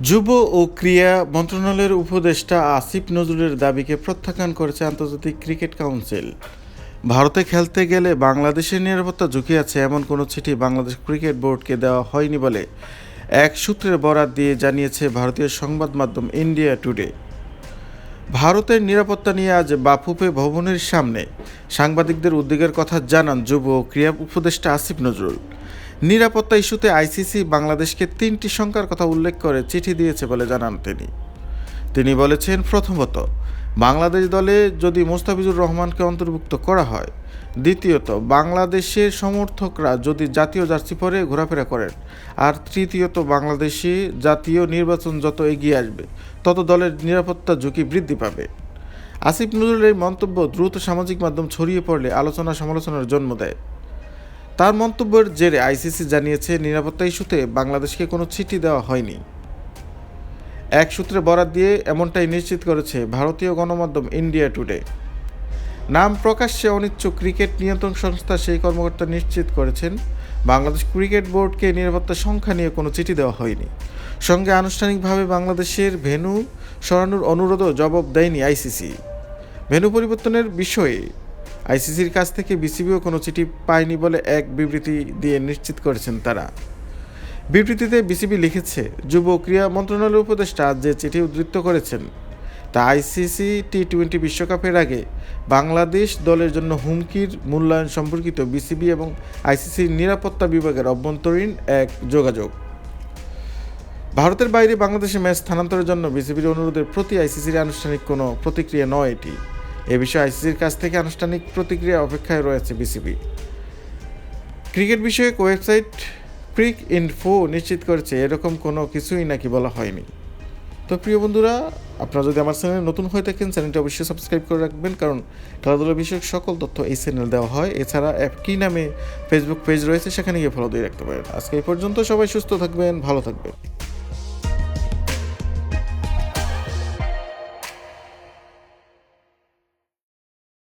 যুব ও ক্রীড়া মন্ত্রণালয়ের উপদেষ্টা আসিফ নজরুলের দাবিকে প্রত্যাখ্যান করেছে আন্তর্জাতিক ক্রিকেট কাউন্সিল। ভারতে খেলতে গেলে বাংলাদেশের নিরাপত্তা ঝুঁকি আছে এমন কোনো চিঠি বাংলাদেশ ক্রিকেট বোর্ডকে দেওয়া হয়নি বলে এক সূত্রের বরাত দিয়ে জানিয়েছে ভারতীয় সংবাদ মাধ্যম ইন্ডিয়া টুডে। ভারতের নিরাপত্তা নিয়ে আজ বাফুফে ভবনের সামনে সাংবাদিকদের উদ্বেগের কথা জানান যুব ও ক্রীড়া উপদেষ্টা আসিফ নজরুল। নিরাপত্তা ইস্যুতে আইসিসি বাংলাদেশকে ৩টি শঙ্কার কথা উল্লেখ করে চিঠি দিয়েছে বলে জানান তিনি বলেছেন, প্রথমত, বাংলাদেশ দলে যদি মোস্তাফিজুর রহমানকে অন্তর্ভুক্ত করা হয়, দ্বিতীয়ত, বাংলাদেশের সমর্থকরা যদি জাতীয় জার্সি পরে ঘোরাফেরা করেন, আর তৃতীয়ত, বাংলাদেশি জাতীয় নির্বাচন যত এগিয়ে আসবে তত দলের নিরাপত্তা ঝুঁকি বৃদ্ধি পাবে। আসিফ নজরুলের এই মন্তব্য দ্রুত সামাজিক মাধ্যম ছড়িয়ে পড়লে আলোচনা সমালোচনার জন্ম দেয়। তার মন্তব্যের জেরে আইসিসি জানিয়েছে নিরাপত্তা ইস্যুতে বাংলাদেশকে কোনো চিঠি দেওয়া হয়নি। এক সূত্রে বরাত দিয়ে এমনটাই নিশ্চিত করেছে ভারতীয় গণমাধ্যম ইন্ডিয়া টুডে। নাম প্রকাশ্যে অনিচ্ছুক ক্রিকেট নিয়ন্ত্রণ সংস্থা সেই কর্মকর্তা নিশ্চিত করেছেন, বাংলাদেশ ক্রিকেট বোর্ডকে নিরাপত্তা সংখ্যা নিয়ে কোনো চিঠি দেওয়া হয়নি। সঙ্গে আনুষ্ঠানিকভাবে বাংলাদেশের ভেন্যু সরানোর অনুরোধও জবাব দেয়নি আইসিসি। ভেন্যু পরিবর্তনের বিষয়ে আইসিসির কাছ থেকে বিসিবিও কোনো চিঠি পায়নি বলে এক বিবৃতি দিয়ে নিশ্চিত করেছেন তারা। বিবৃতিতে বিসিবি লিখেছে, যুব ক্রীড়া মন্ত্রণালয়ের উপদেষ্টা যে চিঠি উদ্ধৃত করেছেন তা আইসিসি টি-20 বিশ্বকাপের আগে বাংলাদেশ দলের জন্য হুমকির মূল্যায়ন সম্পর্কিত বিসিবি এবং আইসিসির নিরাপত্তা বিভাগের অভ্যন্তরীণ এক যোগাযোগ। ভারতের বাইরে বাংলাদেশে ম্যাচ স্থানান্তরের জন্য বিসিবির অনুরোধের প্রতি আইসিসির আনুষ্ঠানিক কোনো প্রতিক্রিয়া নয় এটি। এ বিষয়ে আইসিসির কাছ থেকে আনুষ্ঠানিক প্রতিক্রিয়া অপেক্ষায় রয়েছে বিসিবি। ক্রিকেট বিষয়ক ওয়েবসাইট ক্রিক ইনফো নিশ্চিত করেছে এরকম কোনো কিছুই নাকি বলা হয়নি। তো প্রিয় বন্ধুরা, আপনারা যদি আমার চ্যানেলে নতুন হয়ে থাকেন, চ্যানেলটি অবশ্যই সাবস্ক্রাইব করে রাখবেন, কারণ খেলাধুলা বিষয়ক সকল তথ্য এই চ্যানেল দেওয়া হয়। এছাড়া কি নামে ফেসবুক পেজ রয়েছে, সেখানে গিয়ে ফলো দিয়ে রাখতে পারেন। আজকে এই পর্যন্ত, সবাই সুস্থ থাকবেন, ভালো থাকবেন।